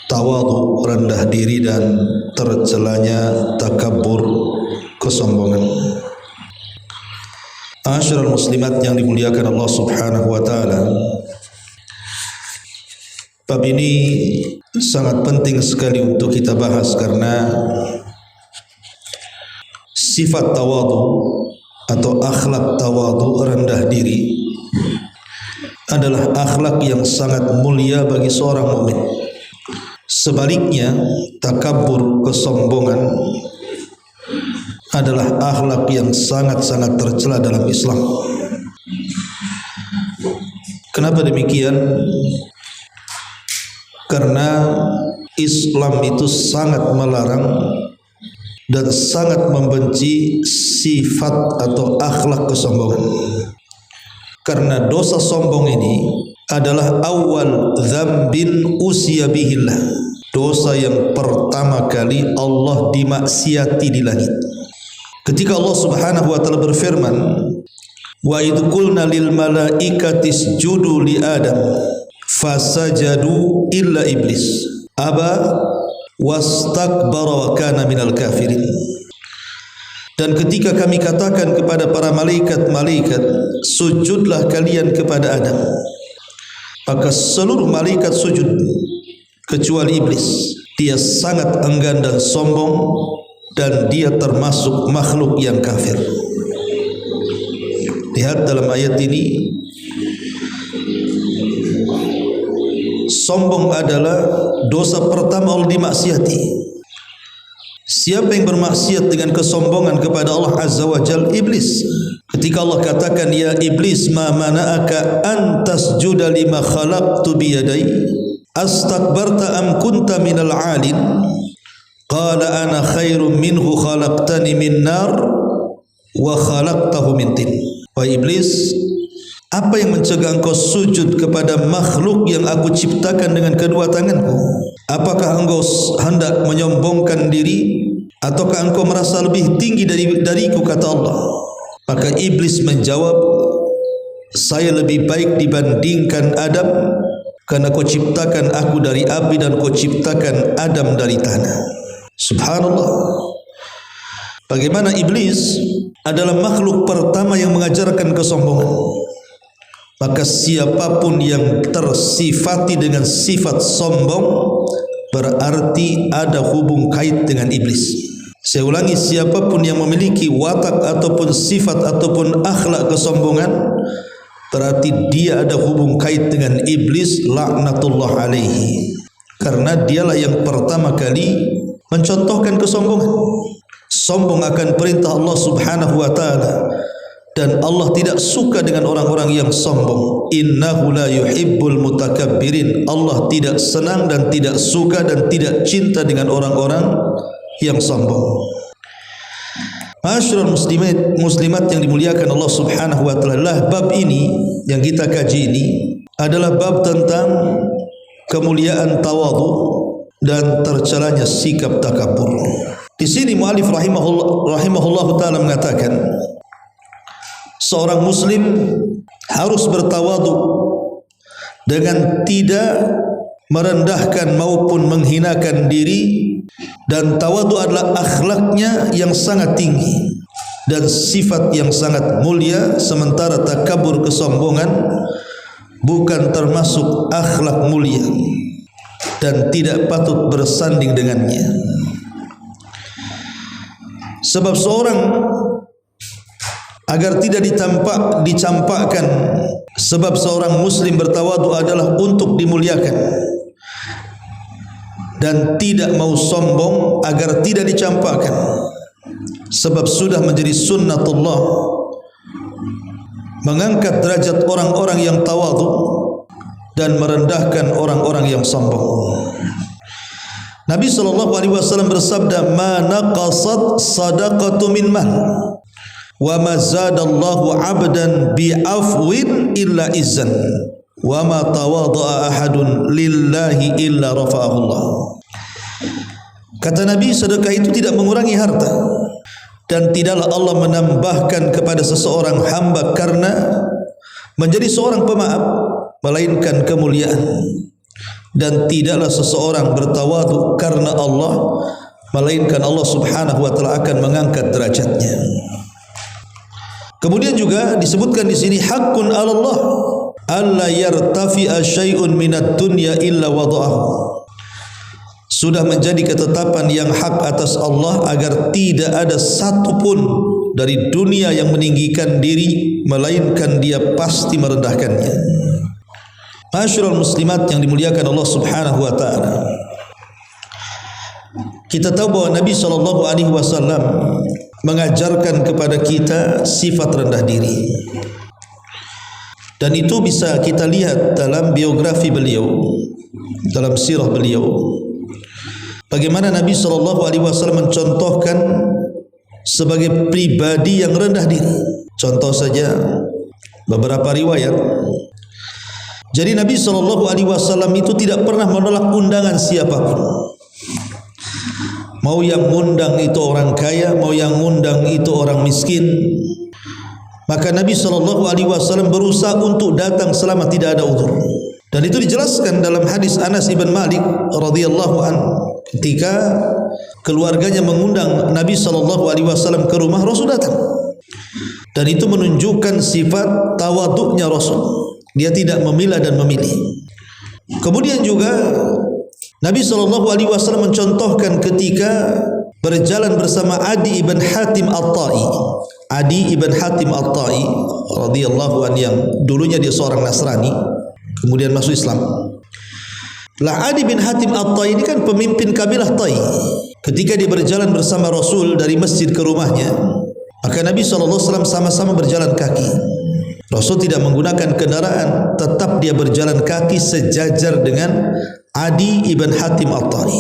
Tawadhu, rendah diri dan tercelanya takabur, kesombongan. Asyiral muslimat yang dimuliakan Allah Subhanahu wa taala. Bab ini sangat penting sekali untuk kita bahas karena sifat tawadhu atau akhlak tawadhu, rendah diri, adalah akhlak yang sangat mulia bagi seorang mukmin. Sebaliknya, takabur, kesombongan adalah akhlak yang sangat-sangat tercela dalam Islam. Kenapa demikian? Karena Islam itu sangat melarang dan sangat membenci sifat atau akhlak kesombongan. Karena dosa sombong ini adalah awal dzambin usiya bihillah, dosa yang pertama kali Allah dimaksiati di langit. Ketika Allah Subhanahu wa taala berfirman, wa idh qulna lil malaikati isjudu li adam fasajadu illa iblis aba wastakbara wa kana minal kafirin. Dan ketika kami katakan kepada para malaikat, sujudlah kalian kepada Adam, maka seluruh malaikat sujud kecuali iblis. Dia sangat enggan dan sombong dan dia termasuk makhluk yang kafir. Lihat dalam ayat ini, sombong adalah dosa pertama Allah dimaksiati. Siapa yang bermaksiat dengan kesombongan kepada Allah Azza wa Jal? Iblis. Ketika Allah katakan, ya iblis, ma mana'aka an tasjuda lima khalaqtu biyadai astakbarta am kunta minal alin qala ana khairum minhu khalaqtani min nar wa khalaqtahu min tin. Wahai iblis, apa yang mencegah engkau sujud kepada makhluk yang aku ciptakan dengan kedua tanganku? Apakah engkau hendak menyombongkan diri ataukah engkau merasa lebih tinggi dariku, kata Allah. Maka iblis menjawab, saya lebih baik dibandingkan Adam karena kau ciptakan aku dari api dan kau ciptakan Adam dari tanah. Subhanallah. Bagaimana iblis adalah makhluk pertama yang mengajarkan kesombongan. Maka siapapun yang tersifati dengan sifat sombong berarti ada hubung kait dengan iblis. Saya ulangi, siapapun yang memiliki watak ataupun sifat ataupun akhlak kesombongan berarti dia ada hubung kait dengan iblis, laknatullah alaihi. Karena dialah yang pertama kali mencontohkan kesombongan. Sombong akan perintah Allah Subhanahu wa taala, dan Allah tidak suka dengan orang-orang yang sombong. Innahu la yuhibbul mutakabbirin. Allah tidak senang dan tidak suka dan tidak cinta dengan orang-orang yang sombong. Ma'asyiral muslimat yang dimuliakan Allah Subhanahu wa taala, bab ini yang kita kaji ini adalah bab tentang kemuliaan tawadhu dan tercelanya sikap takabur. Di sini muallif rahimahullah taala mengatakan, seorang muslim harus bertawadhu dengan tidak merendahkan maupun menghinakan diri, dan tawadhu adalah akhlaknya yang sangat tinggi dan sifat yang sangat mulia, sementara takabur, kesombongan bukan termasuk akhlak mulia dan tidak patut bersanding dengannya. Sebab seorang agar tidak dicampakkan, sebab seorang muslim bertawadhu adalah untuk dimuliakan dan tidak mau sombong agar tidak dicampakkan, sebab sudah menjadi sunnatullah mengangkat derajat orang-orang yang tawadhu dan merendahkan orang-orang yang sombong. Nabi SAW bersabda, ma naqasat sadaqatu min man wa ma zadallahu abdan bi'afwin illa izzan wa ma tawadha'a ahadun lillahi illa rafa'ahullah. Kata Nabi, sedekah itu tidak mengurangi harta, dan tidaklah Allah menambahkan kepada seseorang hamba karena menjadi seorang pemaaf, melainkan kemuliaan. Dan tidaklah seseorang bertawadhu karena Allah, melainkan Allah subhanahu wa ta'ala akan mengangkat derajatnya. Kemudian juga disebutkan di sini, haqqun 'ala Allah alla yartafi'a syai'un minad dunya illa wada'ahu. Sudah menjadi ketetapan yang hak atas Allah agar tidak ada satu pun dari dunia yang meninggikan diri, melainkan Dia pasti merendahkannya. Ma'asyiral muslimat yang dimuliakan Allah subhanahu wa ta'ala, kita tahu bahwa Nabi SAW mengajarkan kepada kita sifat rendah diri, dan itu bisa kita lihat dalam biografi beliau, dalam sirah beliau, bagaimana Nabi SAW mencontohkan sebagai pribadi yang rendah diri. Contoh saja beberapa riwayat. Jadi Nabi SAW itu tidak pernah menolak undangan siapapun. Mau yang ngundang itu orang kaya, mau yang ngundang itu orang miskin. Maka Nabi SAW berusaha untuk datang selama tidak ada uzur. Dan itu dijelaskan dalam hadis Anas ibn Malik radhiyallahu anhu, ketika keluarganya mengundang Nabi SAW ke rumah, Rasul datang. Dan itu menunjukkan sifat tawaduknya Rasul. Dia tidak memilah dan memilih. Kemudian juga Nabi SAW mencontohkan ketika berjalan bersama Adi ibn Hatim At-Tai. Adi ibn Hatim At-Tai radhiyallahu anhu, yang dulunya dia seorang Nasrani, kemudian masuk Islam. Lah Adi bin Hatim At-Tai ini kan pemimpin kabilah Tai. Ketika dia berjalan bersama Rasul dari masjid ke rumahnya, maka Nabi SAW sama-sama berjalan kaki. Rasul tidak menggunakan kendaraan, tetap dia berjalan kaki sejajar dengan Adi ibn Hatim At-Tai.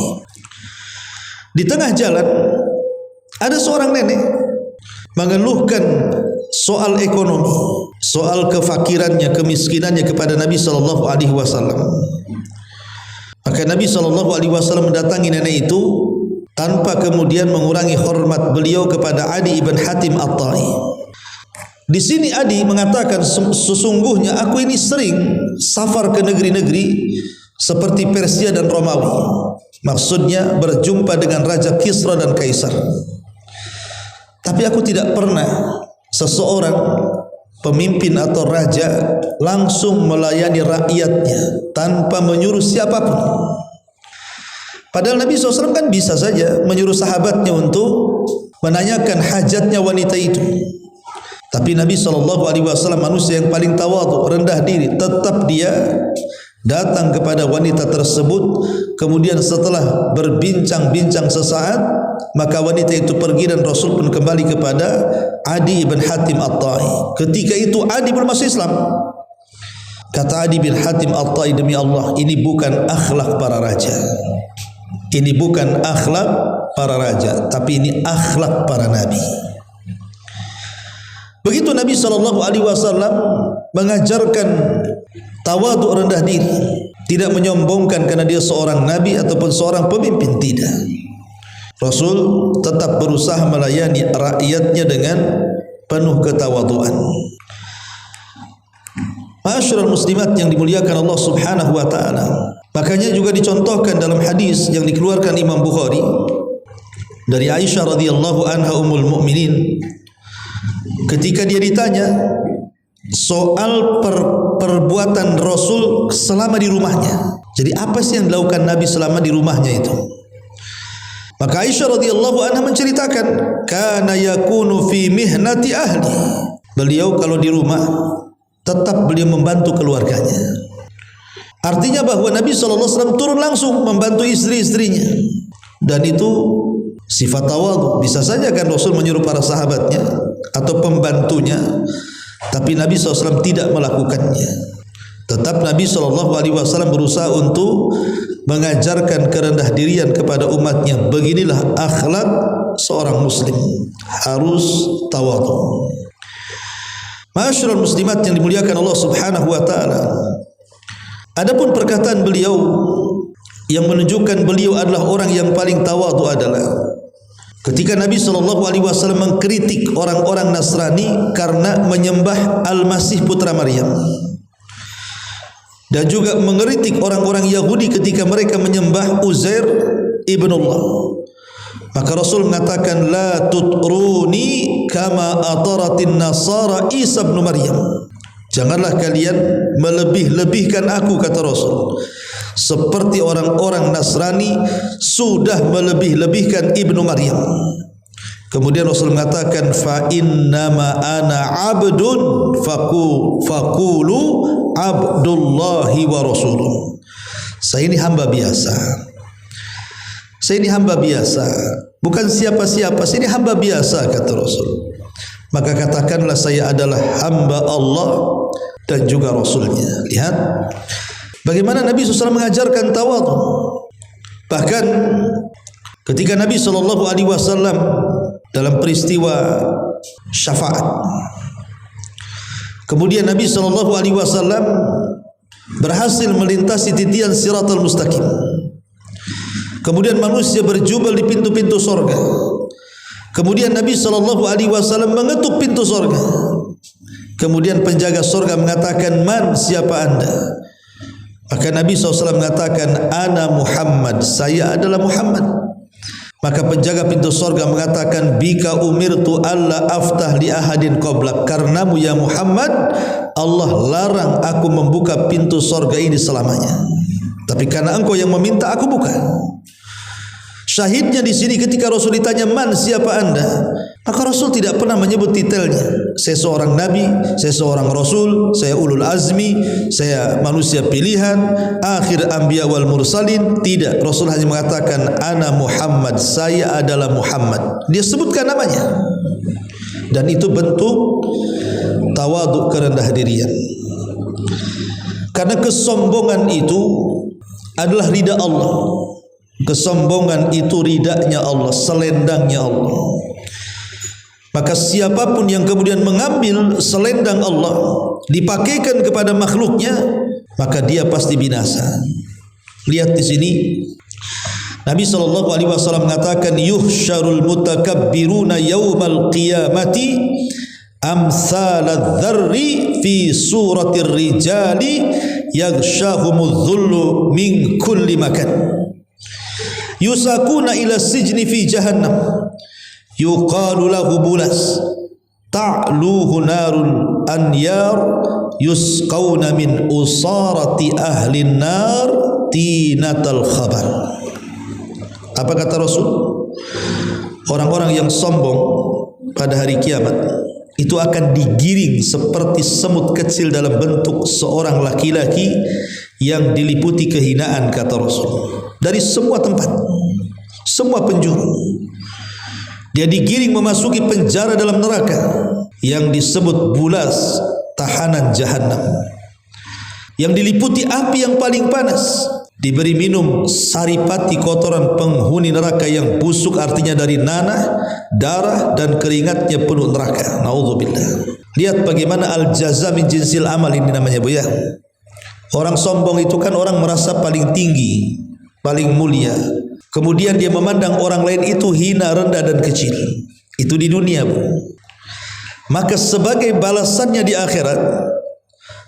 Di tengah jalan ada seorang nenek mengeluhkan soal ekonomi, soal kefakirannya, kemiskinannya kepada Nabi SAW. Maka Nabi SAW mendatangi nenek itu tanpa kemudian mengurangi hormat beliau kepada Adi ibn Hatim At-Tai. Di sini Adi mengatakan, sesungguhnya aku ini sering safar ke negeri-negeri seperti Persia dan Romawi. Maksudnya berjumpa dengan Raja Kisra dan Kaisar. Tapi aku tidak pernah seseorang pemimpin atau raja langsung melayani rakyatnya tanpa menyuruh siapapun. Padahal Nabi SAW kan bisa saja menyuruh sahabatnya untuk menanyakan hajatnya wanita itu. Tapi Nabi SAW manusia yang paling tawadhu, rendah diri, tetap dia datang kepada wanita tersebut. Kemudian setelah berbincang-bincang sesaat, maka wanita itu pergi dan Rasul pun kembali kepada Adi bin Hatim At-Tai. Ketika itu Adi belum masuk Islam. Kata Adi bin Hatim At-Tai, demi Allah, ini bukan akhlak para raja. Ini bukan akhlak para raja, tapi ini akhlak para nabi. Begitu Nabi SAW mengajarkan tawadhu, rendah diri, tidak menyombongkan karena dia seorang nabi ataupun seorang pemimpin, tidak. Rasul tetap berusaha melayani rakyatnya dengan penuh ketawadhuan. Ma'asyiral muslimat yang dimuliakan Allah Subhanahu wa taala. Makanya juga dicontohkan dalam hadis yang dikeluarkan Imam Bukhari dari Aisyah radhiyallahu anha ummul mukminin, ketika dia ditanya soal perbuatan Rasul selama di rumahnya. Jadi apa sih yang dilakukan Nabi selama di rumahnya itu? Maka Aisyah radhiyallahu anha menceritakan, kana yakunu fi mihnati ahli. Beliau kalau di rumah tetap beliau membantu keluarganya. Artinya bahwa Nabi SAW turun langsung membantu istri-istrinya. Dan itu sifat tawadhu. Bisa saja kan Rasul menyuruh para sahabatnya atau pembantunya, tapi Nabi SAW tidak melakukannya. Tetap Nabi SAW berusaha untuk mengajarkan kerendah dirian kepada umatnya. Beginilah akhlak seorang muslim, harus tawadhu. Ma'asyiral muslimat yang dimuliakan Allah Subhanahu wa taala. Adapun perkataan beliau yang menunjukkan beliau adalah orang yang paling tawadhu adalah ketika Nabi SAW mengkritik orang-orang Nasrani karena menyembah Al-Masih putra Maryam, dan juga mengkritik orang-orang Yahudi ketika mereka menyembah Uzair ibnullah. Maka Rasul mengatakan, la tutruni kama ataratin nasara Isa ibn Maryam. Janganlah kalian melebih-lebihkan aku, kata Rasul, seperti orang-orang Nasrani sudah melebih-lebihkan Ibnu Maryam. Kemudian Rasul mengatakan, fa innama ana abdun faqulu abdullahi wa rasuluh. Saya ini hamba biasa. Saya ini hamba biasa, bukan siapa-siapa. Saya ini hamba biasa, kata Rasul. Maka katakanlah saya adalah hamba Allah dan juga Rasulnya. Lihat bagaimana Nabi SAW mengajarkan tawadhu. Bahkan ketika Nabi SAW dalam peristiwa syafaat, kemudian Nabi SAW berhasil melintasi titian Siratal Mustaqim. Kemudian manusia berjubel di pintu-pintu sorga. Kemudian Nabi SAW mengetuk pintu sorga. Kemudian penjaga sorga mengatakan, man, siapa anda? Maka Nabi SAW mengatakan, ana Muhammad, saya adalah Muhammad. Maka penjaga pintu sorga mengatakan, bika umirtu alla aftah li ahadin qablak, karenamu ya Muhammad Allah larang aku membuka pintu sorga ini selamanya, tapi karena engkau yang meminta aku buka. Syahidnya di sini ketika Rasul ditanya, man, siapa anda? Maka Rasul tidak pernah menyebut titelnya. Saya seorang Nabi, saya seorang Rasul, saya ulul azmi, saya manusia pilihan, akhir anbiya wal mursalin. Tidak, Rasul hanya mengatakan, ana Muhammad, saya adalah Muhammad. Dia sebutkan namanya. Dan itu bentuk tawadhu, kerendah dirian. Karena kesombongan itu adalah ridha Allah. Kesombongan itu ridanya Allah, selendangnya Allah. Maka siapapun yang kemudian mengambil selendang Allah dipakaikan kepada makhluknya, maka dia pasti binasa. Lihat di sini Nabi SAW mengatakan, yuhsyarul mutakabbiruna yawmal qiyamati amsalad dzarri fi suratir rijali yaghshahumudz dhullu min kulli makan. Yusakuna ila sijni fi jahannam yuqalu lahu bulas ta'luhu narul anyar yusqawna min usarati ahli nar tinatal khabar. Apa kata Rasul? Orang-orang yang sombong pada hari kiamat itu akan digiring seperti semut kecil dalam bentuk seorang laki-laki yang diliputi kehinaan, kata Rasul, dari semua tempat, semua penjuru. Dia digiring memasuki penjara dalam neraka yang disebut bulas, tahanan jahanam, yang diliputi api yang paling panas. Diberi minum saripati kotoran penghuni neraka yang busuk, artinya dari nanah, darah dan keringatnya penuh neraka. Naudzubillah. Lihat bagaimana al-jaza min jinsil amal ini namanya, Bu ya. Orang sombong itu kan orang merasa paling tinggi, paling mulia. Kemudian dia memandang orang lain itu hina, rendah dan kecil. Itu di dunia, Bu. Maka sebagai balasannya di akhirat,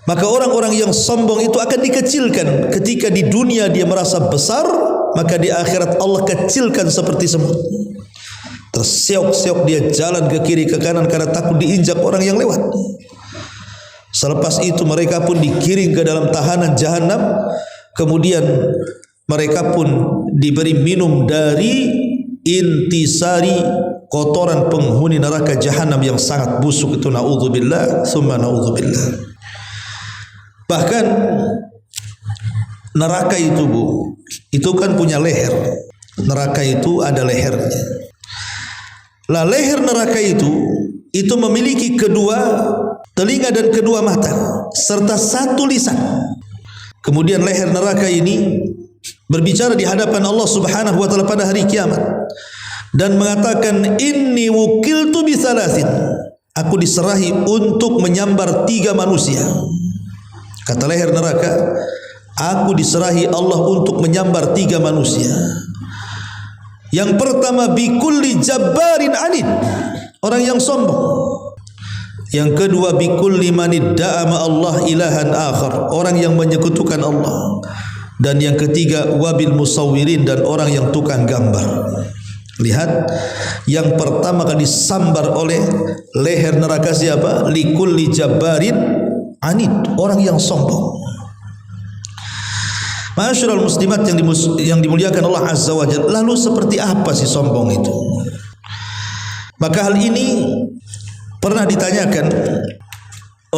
maka orang-orang yang sombong itu akan dikecilkan. Ketika di dunia dia merasa besar, maka di akhirat Allah kecilkan seperti semut. Terseok-seok dia jalan ke kiri ke kanan karena takut diinjak orang yang lewat. Selepas itu mereka pun dikiring ke dalam tahanan jahanam. Kemudian mereka pun diberi minum dari intisari kotoran penghuni neraka jahanam yang sangat busuk itu. Naudzubillah, summa naudzubillah. Bahkan neraka itu, Bu, itu kan punya leher. Neraka itu ada lehernya. Lah leher neraka itu memiliki kedua telinga dan kedua mata serta satu lisan. Kemudian leher neraka ini berbicara di hadapan Allah Subhanahu wa taala pada hari kiamat dan mengatakan, inni wukiltu bisalasin. Aku diserahi untuk menyambar 3 manusia. Kata leher neraka, Aku diserahi Allah untuk menyambar 3 manusia. Yang pertama bikulli jabbarin anid, orang yang sombong. Yang kedua bikulli manidda'a Allah ilahan akhar, orang yang menyekutukan Allah. Dan yang ketiga wabil musawwirin, dan orang yang tukang gambar. Lihat, yang pertama kali disambar oleh leher neraka siapa? Likulli jabbarin anid, orang yang sombong. Ma'asyiral muslimat yang dimuliakan Allah Azza wa Jalla, lalu seperti apa sih sombong itu? Maka hal ini pernah ditanyakan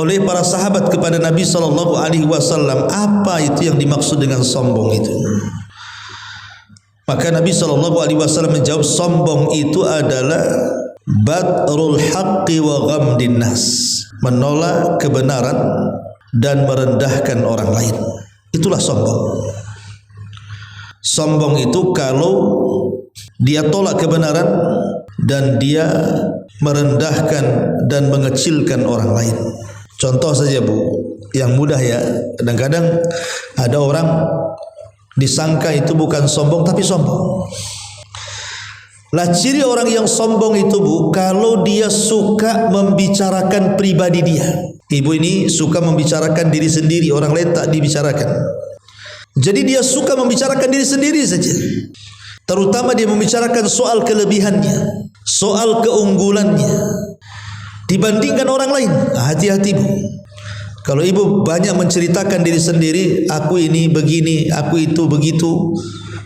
oleh para sahabat kepada Nabi sallallahu alaihi wasallam, apa itu yang dimaksud dengan sombong itu? Maka Nabi sallallahu alaihi wasallam menjawab, sombong itu adalah batrul haqqi wa ghamdin nas, menolak kebenaran dan merendahkan orang lain. Itulah sombong. Sombong itu kalau dia tolak kebenaran dan dia merendahkan dan mengecilkan orang lain. Contoh saja Bu, yang mudah ya. Kadang-kadang ada orang disangka itu bukan sombong tapi sombong. Lah ciri orang yang sombong itu Bu, kalau dia suka membicarakan pribadi dia. Ibu ini suka membicarakan diri sendiri, orang lain tak dibicarakan. Jadi dia suka membicarakan diri sendiri saja. Terutama dia membicarakan soal kelebihannya, soal keunggulannya dibandingkan orang lain. Hati-hati Bu. Kalau ibu banyak menceritakan diri sendiri, aku ini begini, aku itu begitu,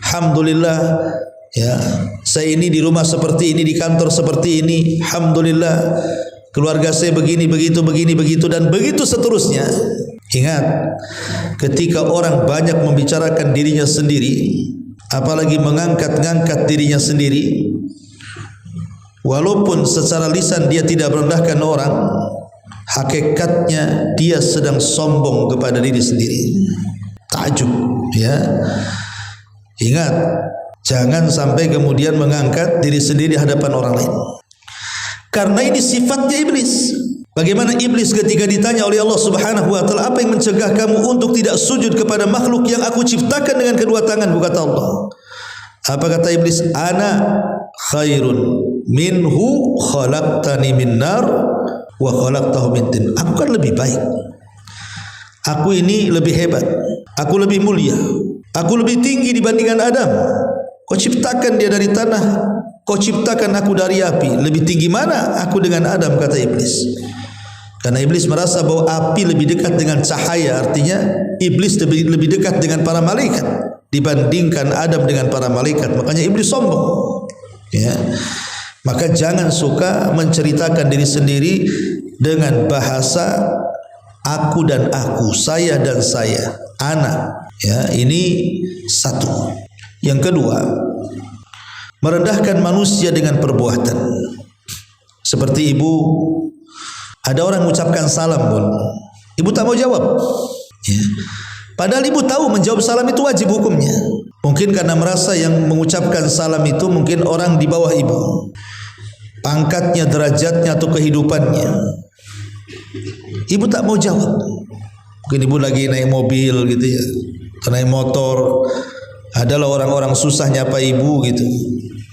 alhamdulillah ya, saya ini di rumah seperti ini, di kantor seperti ini, alhamdulillah, keluarga saya begini, begitu, dan begitu seterusnya. Ingat, ketika orang banyak membicarakan dirinya sendiri, apalagi mengangkat-ngangkat dirinya sendiri, walaupun secara lisan dia tidak merendahkan orang, hakikatnya dia sedang sombong kepada diri sendiri. Takjub ya. Ingat, jangan sampai kemudian mengangkat diri sendiri di hadapan orang lain. Karena ini sifatnya iblis. Bagaimana iblis ketika ditanya oleh Allah Subhanahu wa taala, apa yang mencegah kamu untuk tidak sujud kepada makhluk yang aku ciptakan dengan kedua tanganku, kata Allah. Apa kata iblis? Ana khairun minhu khalaqtani min nar wa khalaqtahu min tin. Aku kan lebih baik. Aku ini lebih hebat. Aku lebih mulia. Aku lebih tinggi dibandingkan Adam. Kau ciptakan dia dari tanah, kau ciptakan aku dari api. Lebih tinggi mana aku dengan Adam, kata iblis. Karena iblis merasa bahwa api lebih dekat dengan cahaya, artinya iblis lebih dekat dengan para malaikat dibandingkan Adam dengan para malaikat. Makanya iblis sombong. Ya. Maka jangan suka menceritakan diri sendiri dengan bahasa aku dan aku, saya dan saya, ana. Ya, ini satu. Yang kedua, merendahkan manusia dengan perbuatan. Seperti ibu, ada orang mengucapkan salam pun, ibu tak mau jawab. Ya. Padahal ibu tahu menjawab salam itu wajib hukumnya. Mungkin karena merasa yang mengucapkan salam itu mungkin orang di bawah ibu, pangkatnya, derajatnya atau kehidupannya. Ibu tak mau jawab. Mungkin ibu lagi naik mobil gitu ya, naik motor, adalah orang-orang susah nyapa ibu gitu,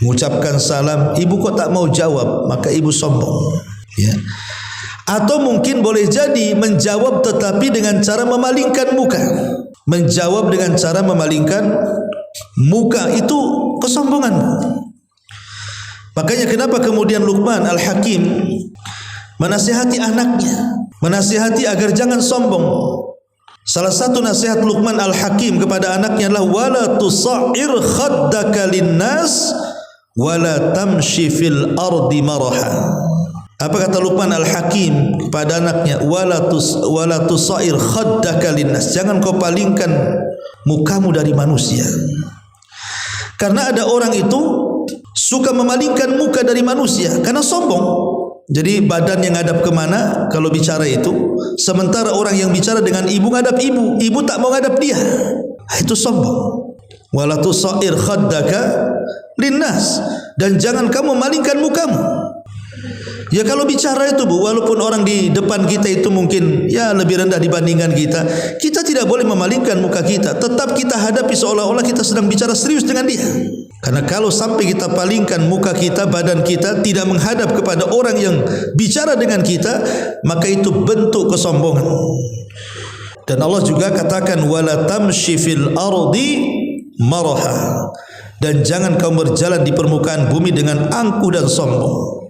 mengucapkan salam, ibu kok tak mau jawab, maka ibu sombong. Ya. Atau mungkin boleh jadi menjawab tetapi dengan cara memalingkan muka. Menjawab dengan cara memalingkan muka, itu kesombongan. Makanya kenapa kemudian Luqman Al-Hakim menasihati anaknya, menasihati agar jangan sombong. Salah satu nasihat Luqman Al-Hakim kepada anaknya adalah wala tusa'ir khaddaka linnas wala tamshi fil ardi maraha. Apa kata Luqman Al-Hakim kepada anaknya? Wala tusa'ir khaddaka linnas. Jangan kau palingkan mukamu dari manusia. Karena ada orang itu suka memalingkan muka dari manusia karena sombong. Jadi badan yang ngadap kemana kalau bicara itu, sementara orang yang bicara dengan ibu ngadap ibu, ibu tak mau ngadap dia. Itu sombong. Wala tusa'ir khaddaka linnas, dan jangan kamu malingkan mukamu. Ya kalau bicara itu Bu, walaupun orang di depan kita itu mungkin ya lebih rendah dibandingkan kita, kita tidak boleh memalingkan muka kita. Tetap kita hadapi seolah-olah kita sedang bicara serius dengan dia. Karena kalau sampai kita palingkan muka kita, badan kita tidak menghadap kepada orang yang bicara dengan kita, maka itu bentuk kesombongan. Dan Allah juga katakan wala tamshi fil ardi maraha, dan jangan kau berjalan di permukaan bumi dengan angkuh dan sombong.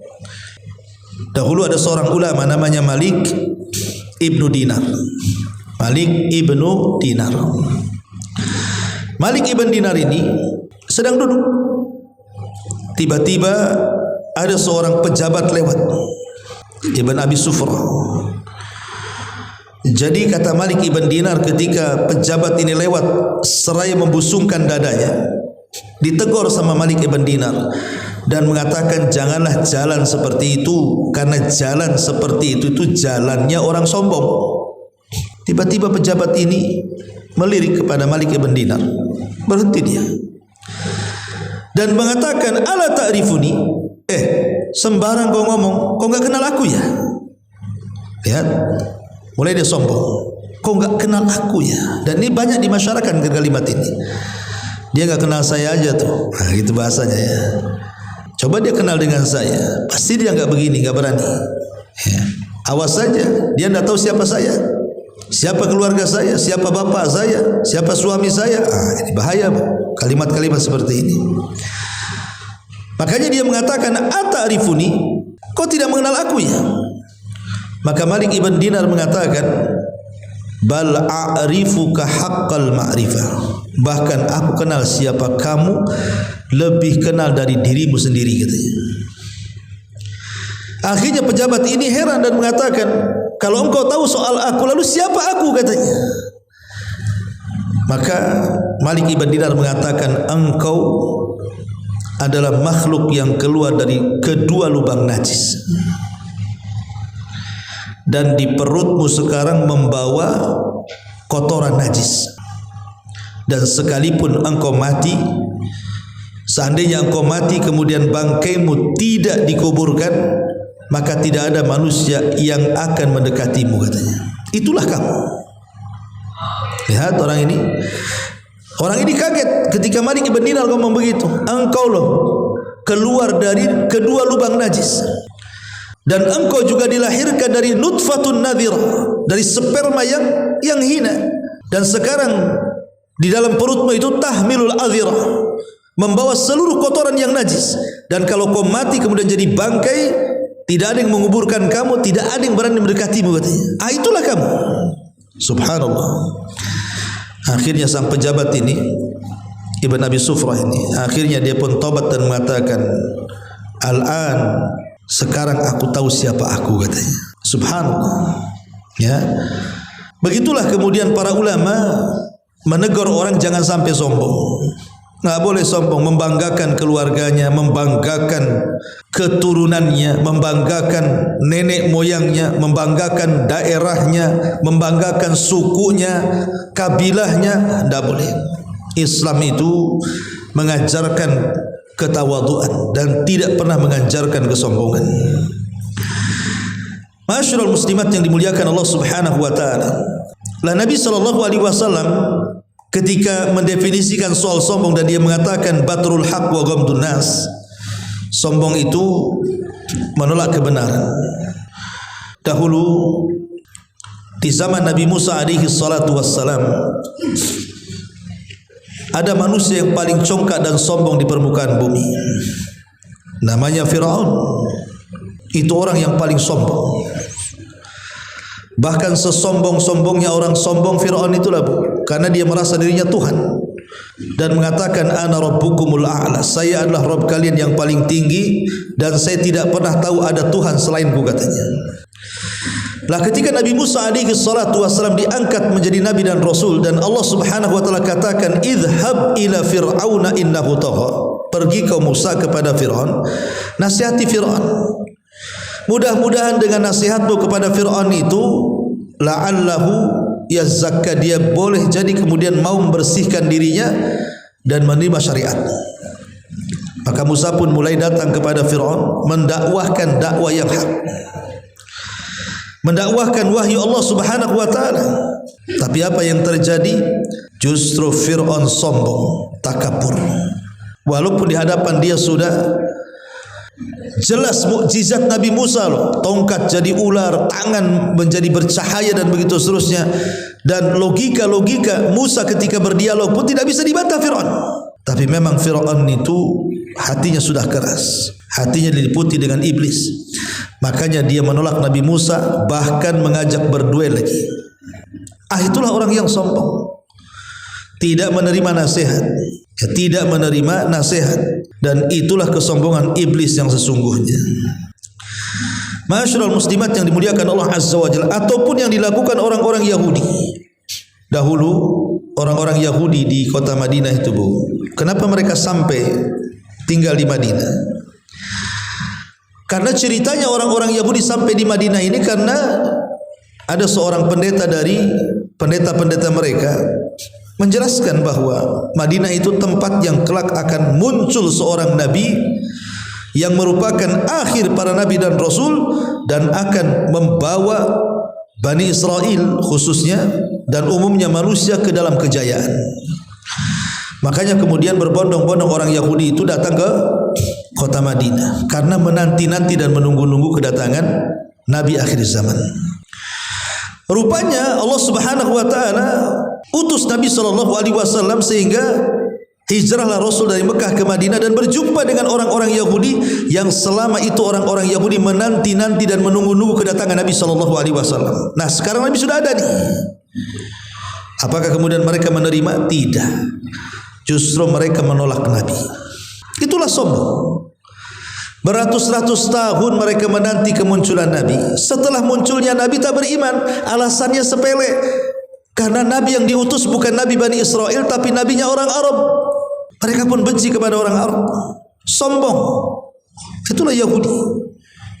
Dahulu ada seorang ulama namanya Malik ibnu Dinar. Malik ibnu Dinar. Malik ibnu Dinar ini sedang duduk. Tiba-tiba ada seorang pejabat lewat, Ibn Abi Sufrah. Jadi kata Malik ibn Dinar, ketika pejabat ini lewat seraya membusungkan dadanya, ditegur sama Malik ibn Dinar dan mengatakan janganlah jalan seperti itu, karena jalan seperti itu jalannya orang sombong. Tiba-tiba pejabat ini melirik kepada Malik ibn Dinar, berhenti dia dan mengatakan ala ta'rifuni, sembarang kau ngomong, kau enggak kenal aku ya? Lihat, mulai dia sombong, kau enggak kenal aku ya. Dan ini banyak di masyarakat kalimat ini. Dia enggak kenal saya aja tuh, nah, gitu bahasanya ya. Coba dia kenal dengan saya, pasti dia enggak begini, enggak berani ya. Awas saja, dia enggak tahu siapa saya, siapa keluarga saya, siapa bapak saya, siapa suami saya. Ini bahaya kalimat-kalimat seperti ini. Makanya dia mengatakan ata'rifuni, kau tidak mengenal aku ya? Maka Malik ibn Dinar mengatakan bal a'rifuka haqqal ma'rifah, bahkan aku kenal siapa kamu lebih kenal dari dirimu sendiri, katanya. Akhirnya pejabat ini heran dan mengatakan, kalau engkau tahu soal aku, lalu siapa aku, katanya. Maka Malik ibn Dinar mengatakan, engkau adalah makhluk yang keluar dari kedua lubang najis, dan di perutmu sekarang membawa kotoran najis. Dan sekalipun engkau mati, seandainya engkau mati kemudian bangkaimu tidak dikuburkan, maka tidak ada manusia yang akan mendekatimu, katanya. Itulah kamu. Lihat orang ini. Orang ini kaget ketika Malik ibn Dinar ngomong begitu. Engkau loh keluar dari kedua lubang najis, dan engkau juga dilahirkan dari nutfatun nadhira, dari sperma yang hina, dan sekarang di dalam perutmu itu tahmilul adhira, membawa seluruh kotoran yang najis. Dan kalau kau mati kemudian jadi bangkai, tidak ada yang menguburkan kamu, tidak ada yang berani mendekatimu, katanya. Itulah kamu. Subhanallah. Akhirnya sang pejabat ini, Ibn Abi Sufrah ini, akhirnya dia pun tobat dan mengatakan, al-an, sekarang aku tahu siapa aku, katanya. Subhanallah. Ya. Begitulah kemudian para ulama menegur orang jangan sampai sombong. Enggak boleh sombong, membanggakan keluarganya, membanggakan keturunannya, membanggakan nenek moyangnya, membanggakan daerahnya, membanggakan sukunya, kabilahnya. Enggak boleh. Islam itu mengajarkan ketawaduan dan tidak pernah mengajarkan kesombongan. Masyarul muslimat yang dimuliakan Allah Subhanahu wa taala. Lah Nabi sallallahu alaihi wasallam ketika mendefinisikan soal sombong, dan dia mengatakan batrul haq wa ghamdun nas, sombong itu menolak kebenaran. Dahulu di zaman Nabi Musa alaihi salatu wassalam, ada manusia yang paling congkak dan sombong di permukaan bumi, namanya Firaun. Itu orang yang paling sombong. Bahkan sesombong-sombongnya orang sombong Firaun itulah, Bu, karena dia merasa dirinya Tuhan dan mengatakan ana rabbukumul a'la, saya adalah Rabb kalian yang paling tinggi dan saya tidak pernah tahu ada Tuhan selainku, katanya. Lah ketika Nabi Musa alaihi salatu wasallam diangkat menjadi nabi dan rasul, dan Allah Subhanahu wa taala katakan idhhab ila fir'auna innahu tagha, pergi kau Musa kepada Firaun, nasihati Firaun. Mudah-mudahan dengan nasihatmu kepada Fir'aun itu, la'allahu yazakka, dia boleh jadi kemudian mau membersihkan dirinya dan menerima syariat. Maka Musa pun mulai datang kepada Fir'aun mendakwahkan dakwah yang hak, mendakwahkan wahyu Allah Subhanahu wa taala. Tapi apa yang terjadi? Justru Fir'aun sombong, takabur. Walaupun di hadapan dia sudah jelas mukjizat Nabi Musa loh, tongkat jadi ular, tangan menjadi bercahaya dan begitu seterusnya, dan logika Musa ketika berdialog pun tidak bisa dibantah Fir'aun. Tapi memang Fir'aun itu hatinya sudah keras, hatinya diliputi dengan iblis. Makanya dia menolak Nabi Musa, bahkan mengajak berduel lagi. Itulah orang yang sombong, tidak menerima nasihat, tidak menerima nasihat, dan itulah kesombongan iblis yang sesungguhnya. Ma'asyiral muslimat yang dimuliakan Allah Azza wa Jalla, ataupun yang dilakukan orang-orang Yahudi dahulu. Orang-orang Yahudi di kota Madinah itu, Bu, kenapa mereka sampai tinggal di Madinah? Karena ceritanya orang-orang Yahudi sampai di Madinah ini karena ada seorang pendeta dari pendeta-pendeta mereka menjelaskan bahwa Madinah itu tempat yang kelak akan muncul seorang nabi yang merupakan akhir para nabi dan rasul, dan akan membawa Bani Israel khususnya dan umumnya manusia ke dalam kejayaan. Makanya kemudian berbondong-bondong orang Yahudi itu datang ke kota Madinah karena menanti-nanti dan menunggu-nunggu kedatangan Nabi akhir zaman. Rupanya Allah Subhanahu wa taala utus Nabi SAW sehingga hijrahlah Rasul dari Mekah ke Madinah dan berjumpa dengan orang-orang Yahudi yang selama itu orang-orang Yahudi menanti-nanti dan menunggu-nunggu kedatangan Nabi SAW. Nah, sekarang Nabi sudah ada nih. Apakah kemudian mereka menerima? Tidak. Justru mereka menolak Nabi. Itulah sombong. Beratus-ratus tahun mereka menanti kemunculan Nabi. Setelah munculnya Nabi tak beriman. Alasannya sepele. Karena Nabi yang diutus bukan Nabi Bani Israel, tapi Nabinya orang Arab. Mereka pun benci kepada orang Arab. Sombong. Itulah Yahudi.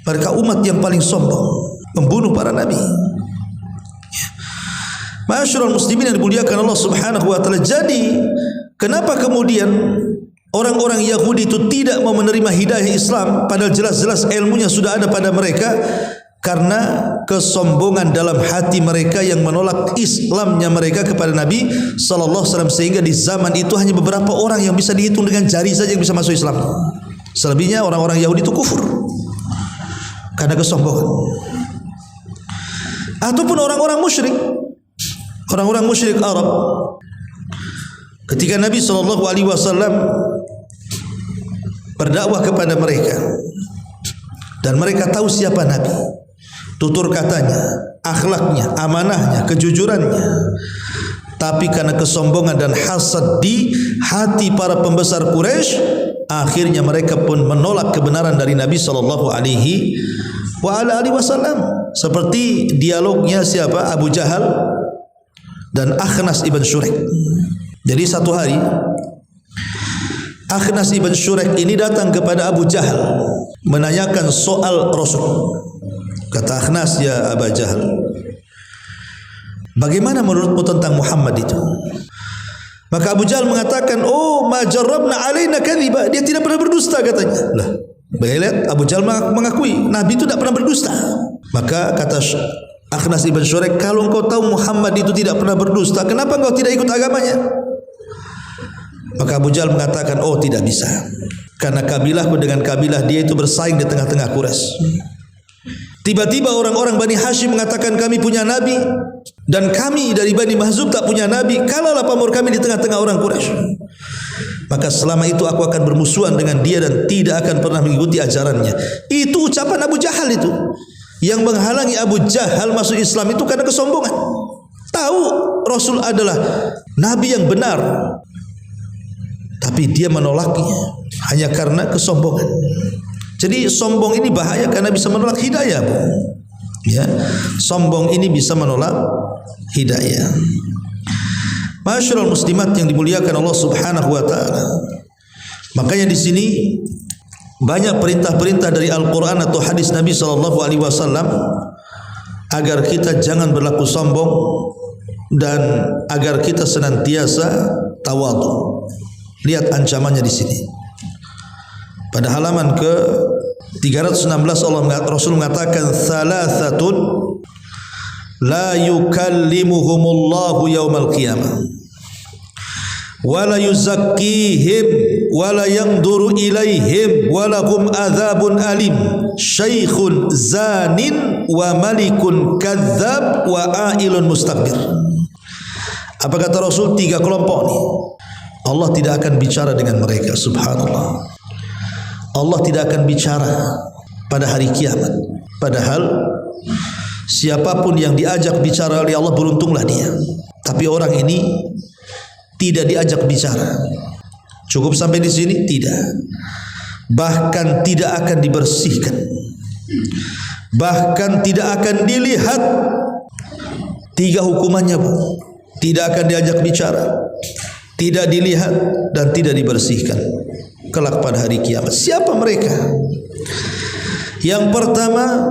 Mereka umat yang paling sombong, membunuh para Nabi. Ma'asyiral muslimin yang dimuliakan Allah Subhanahu wa taala. Jadi, kenapa kemudian orang-orang Yahudi itu tidak mau menerima hidayah Islam padahal jelas-jelas ilmunya sudah ada pada mereka? Karena kesombongan dalam hati mereka yang menolak Islamnya mereka kepada Nabi sallallahu alaihi wasallam, sehingga di zaman itu hanya beberapa orang yang bisa dihitung dengan jari saja yang bisa masuk Islam. Selebihnya orang-orang Yahudi itu kufur karena kesombongan. Ataupun orang-orang musyrik, orang-orang musyrik Arab. Ketika Nabi sallallahu alaihi wasallam berdakwah kepada mereka dan mereka tahu siapa Nabi, tutur katanya, akhlaknya, amanahnya, kejujurannya, tapi karena kesombongan dan hasad di hati para pembesar Quraisy, akhirnya mereka pun menolak kebenaran dari Nabi sallallahu alaihi wasallam. Seperti dialognya siapa? Abu Jahal dan Akhnas ibn Syurek. Jadi satu hari Akhnas ibn Syurek ini datang kepada Abu Jahal menanyakan soal Rasul. Kata Akhnas, ya Abu Jahal, bagaimana menurutmu tentang Muhammad itu? Maka Abu Jahal mengatakan, oh, ma jarrabna alaina kadhiba, dia tidak pernah berdusta katanya. Lah, lihat Abu Jahal mengakui Nabi itu tidak pernah berdusta. Maka kata Akhnas ibn Syurek, kalau engkau tahu Muhammad itu tidak pernah berdusta, kenapa engkau tidak ikut agamanya? Maka Abu Jahal mengatakan, oh, tidak bisa, karena kabilahku dengan kabilah dia itu bersaing di tengah-tengah Quraisy. Tiba-tiba orang-orang Bani Hashim mengatakan kami punya Nabi, dan kami dari Bani Mahzub tak punya Nabi. Kalaulah pamor kami di tengah-tengah orang Quraisy, maka selama itu aku akan bermusuhan dengan dia dan tidak akan pernah mengikuti ajarannya. Itu ucapan Abu Jahal itu. Yang menghalangi Abu Jahal masuk Islam itu karena kesombongan. Tahu Rasul adalah Nabi yang benar, tapi dia menolaknya hanya karena kesombongan. Jadi sombong ini bahaya karena bisa menolak hidayah, Bu. Ya, sombong ini bisa menolak hidayah. Masyaallah muslimat yang dimuliakan Allah Subhanahu wa taala. Makanya di sini banyak perintah-perintah dari Al-Qur'an atau hadis Nabi sallallahu alaihi wasallam agar kita jangan berlaku sombong dan agar kita senantiasa tawadhu. Lihat ancamannya di sini. Pada halaman ke 316 Rasul mengatakan thalathatun la yukallimuhumullahu yaumal qiyamah wa la yuzakkihim wa la yanzuru ilaihim wa lahum adzabun alim syaikhun zanin wa malikun kadzdzab wa ailun mustakbir. Apa kata Rasul? 3 kelompok ni Allah tidak akan bicara dengan mereka. Subhanallah, Allah tidak akan bicara pada hari kiamat. Padahal siapapun yang diajak bicara oleh Allah, beruntunglah dia. Tapi orang ini tidak diajak bicara. Cukup sampai di sini? Tidak. Bahkan tidak akan dibersihkan. Bahkan tidak akan dilihat. 3 hukumannya, Bu. Tidak akan diajak bicara, tidak dilihat, dan tidak dibersihkan kelak pada hari kiamat. Siapa mereka? Yang pertama,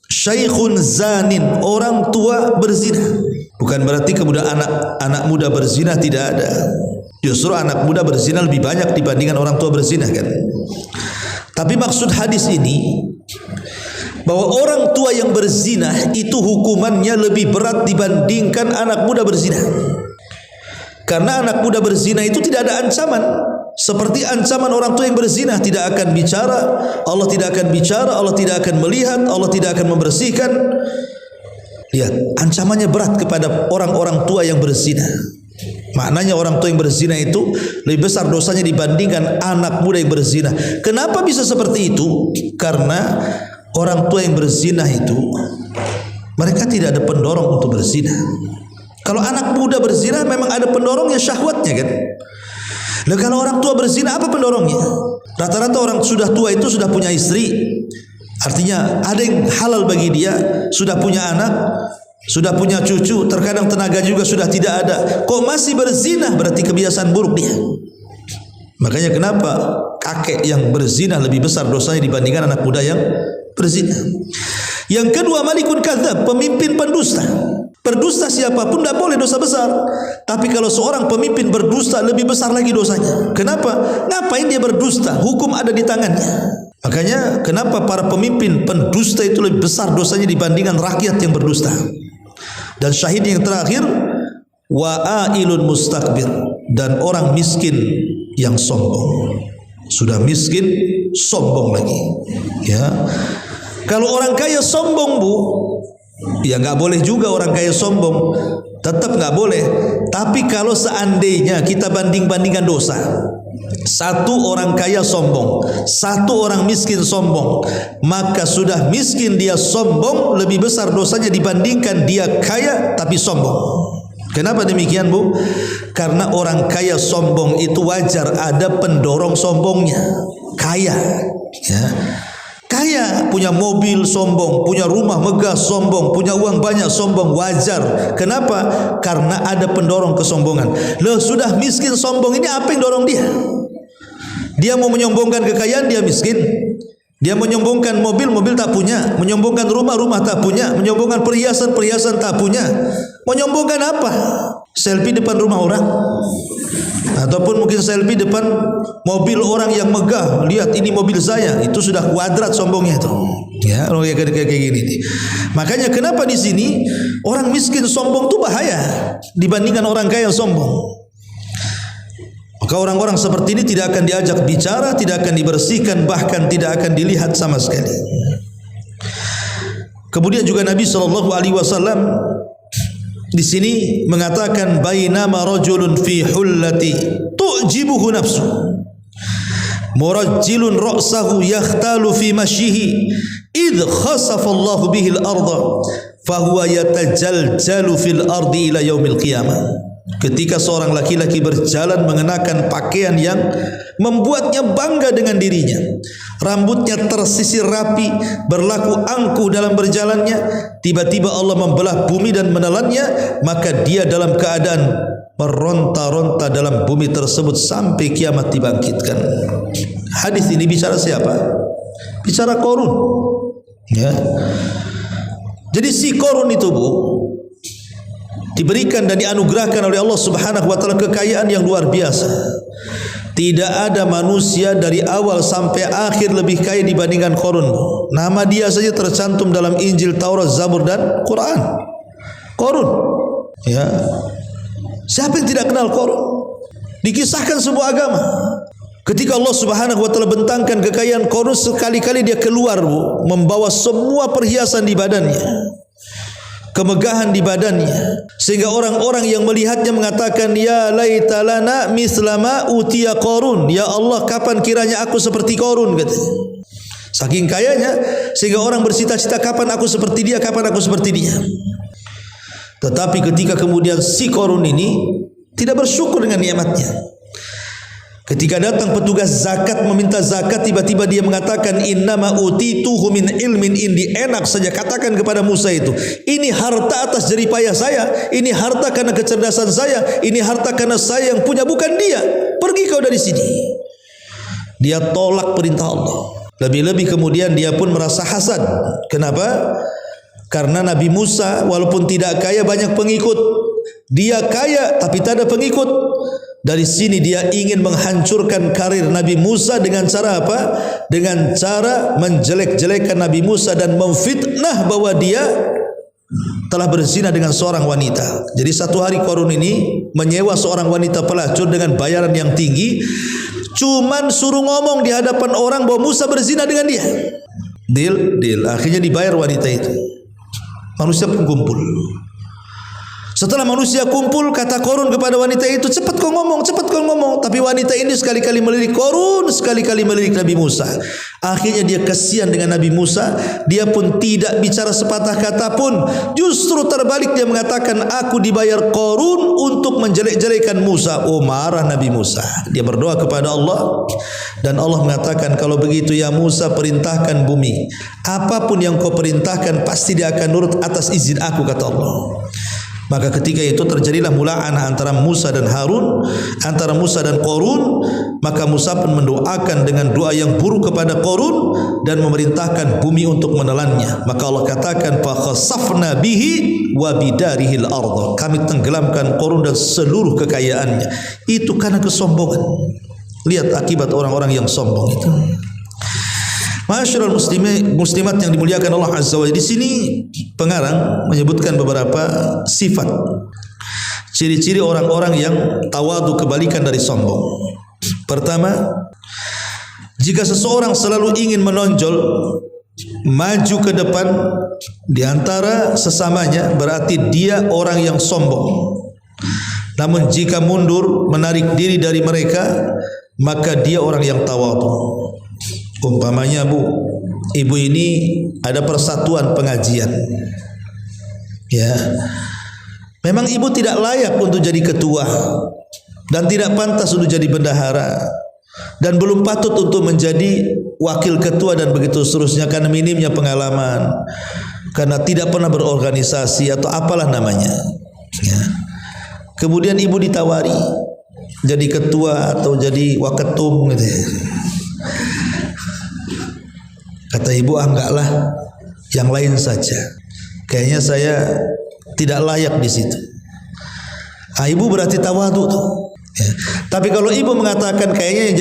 syaikhun zanin, orang tua berzina. Bukan berarti kemudian anak muda berzina tidak ada. Justru anak muda berzina lebih banyak dibandingkan orang tua berzina, kan? Tapi maksud hadis ini bahwa orang tua yang berzina itu hukumannya lebih berat dibandingkan anak muda berzina. Karena anak muda berzina itu tidak ada ancaman seperti ancaman orang tua yang berzina. Tidak akan bicara, Allah tidak akan bicara, Allah tidak akan melihat, Allah tidak akan membersihkan. Lihat, ancamannya berat kepada orang-orang tua yang berzina. Maknanya orang tua yang berzina itu lebih besar dosanya dibandingkan anak muda yang berzina. Kenapa bisa seperti itu? Karena orang tua yang berzina itu mereka tidak ada pendorong untuk berzina. Kalau anak muda berzina memang ada pendorongnya, syahwatnya, kan? Nah, kalau orang tua berzina apa pendorongnya? Rata-rata orang sudah tua itu sudah punya istri. Artinya ada yang halal bagi dia, sudah punya anak, sudah punya cucu, terkadang tenaga juga sudah tidak ada. Kok masih berzina? Berarti kebiasaan buruk dia. Makanya kenapa kakek yang berzina lebih besar dosanya dibandingkan anak muda yang berzina. Yang kedua, malikun kadzdzab, pemimpin pendusta. Berdusta siapapun tidak boleh, dosa besar. Tapi kalau seorang pemimpin berdusta lebih besar lagi dosanya. Kenapa? Ngapain dia berdusta? Hukum ada di tangannya. Makanya kenapa para pemimpin pendusta itu lebih besar dosanya dibandingkan rakyat yang berdusta. Dan syahid yang terakhir, wa ailun mustakbir, dan orang miskin yang sombong. Sudah miskin, sombong lagi. Ya, kalau orang kaya sombong, Bu, ya nggak boleh juga orang kaya sombong, tetap nggak boleh. Tapi kalau seandainya kita banding-bandingkan dosa, satu orang kaya sombong, satu orang miskin sombong, maka sudah miskin dia sombong lebih besar dosanya dibandingkan dia kaya tapi sombong. Kenapa demikian, Bu? Karena orang kaya sombong itu wajar ada pendorong sombongnya. Kaya, ya. Kaya, punya mobil sombong, punya rumah megah sombong, punya uang banyak sombong, wajar. Kenapa? Karena ada pendorong kesombongan. Loh, sudah miskin sombong, ini apa yang dorong dia? Dia mau menyombongkan kekayaan, dia miskin. Dia menyombongkan mobil, mobil tak punya. Menyombongkan rumah, rumah tak punya. Menyombongkan perhiasan, perhiasan tak punya. Menyombongkan apa? Selfie depan rumah orang, ataupun mungkin selfie depan mobil orang yang megah. Lihat, ini mobil saya. Itu sudah kuadrat sombongnya itu. Ya, kayak gini. Makanya kenapa di sini orang miskin sombong itu bahaya dibandingkan orang kaya sombong. Maka orang-orang seperti ini tidak akan diajak bicara, tidak akan dibersihkan, bahkan tidak akan dilihat sama sekali. Kemudian juga Nabi SAW di sini mengatakan, bainama rajulun fi hullati tu'jibuhu nafsu murajjilun ra'sahu yakhtalu fi mashihi idh khasafa Allahu bihi al-ardha fahuwa yatajaljalu fil ardi ila yaumil qiyamah. Ketika seorang laki-laki berjalan mengenakan pakaian yang membuatnya bangga dengan dirinya, rambutnya tersisir rapi, berlaku angkuh dalam berjalannya, tiba-tiba Allah membelah bumi dan menelannya, maka dia dalam keadaan meronta-ronta dalam bumi tersebut sampai kiamat dibangkitkan. Hadis ini bicara siapa? Bicara Qarun. Ya. Jadi si Qarun itu, Bu, diberikan dan dianugerahkan oleh Allah Subhanahu wa taala kekayaan yang luar biasa. Tidak ada manusia dari awal sampai akhir lebih kaya dibandingkan Qarun. Nama dia saja tercantum dalam Injil, Taurat, Zabur dan Quran. Qarun. Ya. Siapa yang tidak kenal Qarun? Dikisahkan sebuah agama. Ketika Allah Subhanahu wa taala bentangkan kekayaan Qarun, sekali-kali dia keluar membawa semua perhiasan di badannya, kemegahan di badannya, sehingga orang-orang yang melihatnya mengatakan, ya laita lana mislama utiya Qarun. Ya Allah, kapan kiranya aku seperti Qarun, katanya. Saking kayanya sehingga orang bercita-cita, kapan aku seperti dia, kapan aku seperti dia. Tetapi ketika kemudian si Qarun ini tidak bersyukur dengan nikmatnya. Ketika datang petugas zakat meminta zakat, tiba-tiba dia mengatakan, innama utituhu min ilmin indi. Enak saja katakan kepada Musa itu, ini harta atas jerih payah saya, ini harta karena kecerdasan saya, ini harta karena saya yang punya, bukan dia. Pergi kau dari sini. Dia tolak perintah Allah. Lebih-lebih kemudian dia pun merasa hasad. Kenapa? Karena Nabi Musa walaupun tidak kaya banyak pengikut. Dia kaya tapi tak ada pengikut. Dari sini dia ingin menghancurkan karir Nabi Musa dengan cara apa? Dengan cara menjelek-jelekkan Nabi Musa dan memfitnah bahwa dia telah berzina dengan seorang wanita. Jadi satu hari Qarun ini menyewa seorang wanita pelacur dengan bayaran yang tinggi, cuman suruh ngomong di hadapan orang bahwa Musa berzina dengan dia. Deal. Akhirnya dibayar wanita itu. Manusia pun kumpul. Setelah manusia kumpul, kata Qarun kepada wanita itu, cepat kau ngomong. Tapi wanita ini sekali-kali melirik Qarun, sekali-kali melirik Nabi Musa. Akhirnya dia kasihan dengan Nabi Musa. Dia pun tidak bicara sepatah kata pun. Justru terbalik dia mengatakan, aku dibayar Qarun untuk menjelek-jelekan Musa. Oh, marah Nabi Musa. Dia berdoa kepada Allah. Dan Allah mengatakan, kalau begitu ya Musa, perintahkan bumi. Apapun yang kau perintahkan pasti dia akan nurut atas izin aku, kata Allah. Maka ketika itu terjadilah mula'anah antara Musa dan Harun, antara Musa dan Qarun. Maka Musa pun mendoakan dengan doa yang buruk kepada Qarun dan memerintahkan bumi untuk menelannya. Maka Allah katakan, fa khasafna bihi wa bidarihil ardh. Kami tenggelamkan Qarun dan seluruh kekayaannya. Itu karena kesombongan. Lihat akibat orang-orang yang sombong itu. Masyarul muslimat yang dimuliakan Allah Azza wa Jalla, di sini pengarang menyebutkan beberapa sifat, ciri-ciri orang-orang yang tawadu, kebalikan dari sombong. Pertama, jika seseorang selalu ingin menonjol, maju ke depan di antara sesamanya, berarti dia orang yang sombong. Namun jika mundur, menarik diri dari mereka, maka dia orang yang tawadu. Umpamanya ibu ini ada persatuan pengajian, ya, memang ibu tidak layak untuk jadi ketua dan tidak pantas untuk jadi bendahara dan belum patut untuk menjadi wakil ketua dan begitu seterusnya karena minimnya pengalaman, karena tidak pernah berorganisasi atau apalah namanya, ya. Kemudian ibu ditawari jadi ketua atau jadi waketum gitu ya. Kata ibu, enggaklah, yang lain saja. Kayaknya saya tidak layak di situ. Ibu berarti tawadu tuh. Ya. Tapi kalau ibu mengatakan kayaknya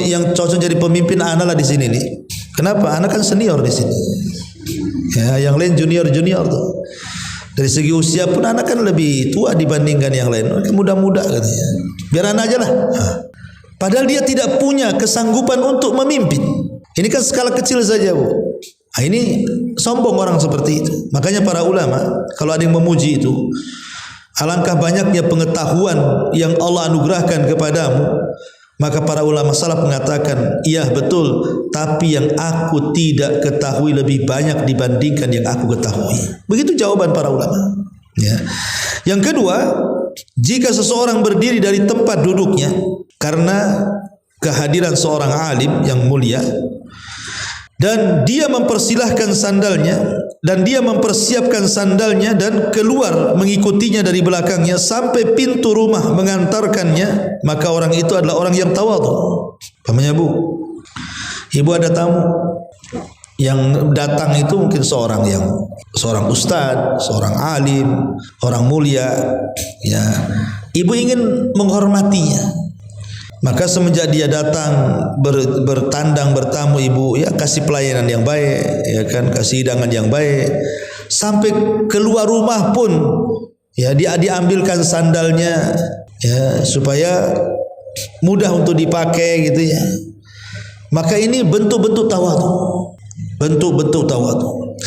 yang cocok jadi pemimpin anak lah di sini nih. Kenapa? Anak kan senior di sini. Ya, yang lain junior tuh. Dari segi usia pun anak kan lebih tua dibandingkan yang lain. Muda-muda katanya. Biar anak aja lah. Padahal dia tidak punya kesanggupan untuk memimpin. Ini kan skala kecil saja, Bu. Nah, ini sombong orang seperti itu. Makanya para ulama kalau ada yang memuji itu, alangkah banyaknya pengetahuan yang Allah anugerahkan kepadamu. Maka para ulama salaf mengatakan, iya betul, tapi yang aku tidak ketahui lebih banyak dibandingkan yang aku ketahui. Begitu jawaban para ulama. Ya. Yang kedua, jika seseorang berdiri dari tempat duduknya karena kehadiran seorang alim yang mulia, dan dia mempersilahkan sandalnya, dan dia mempersiapkan sandalnya dan keluar mengikutinya dari belakangnya sampai pintu rumah mengantarkannya, maka orang itu adalah orang yang tawadhu. Pamannya, Bu, ibu ada tamu yang datang itu mungkin seorang ustadz, seorang alim, orang mulia, ya. Ibu ingin menghormatinya. Maka semenjak dia datang bertandang bertamu ibu, ya kasih pelayanan yang baik, ya kan, kasih hidangan yang baik. Sampai keluar rumah pun ya dia diambilkan sandalnya ya supaya mudah untuk dipakai gitu ya. Maka ini bentuk-bentuk tawadhu. Bentuk-bentuk tawadhu.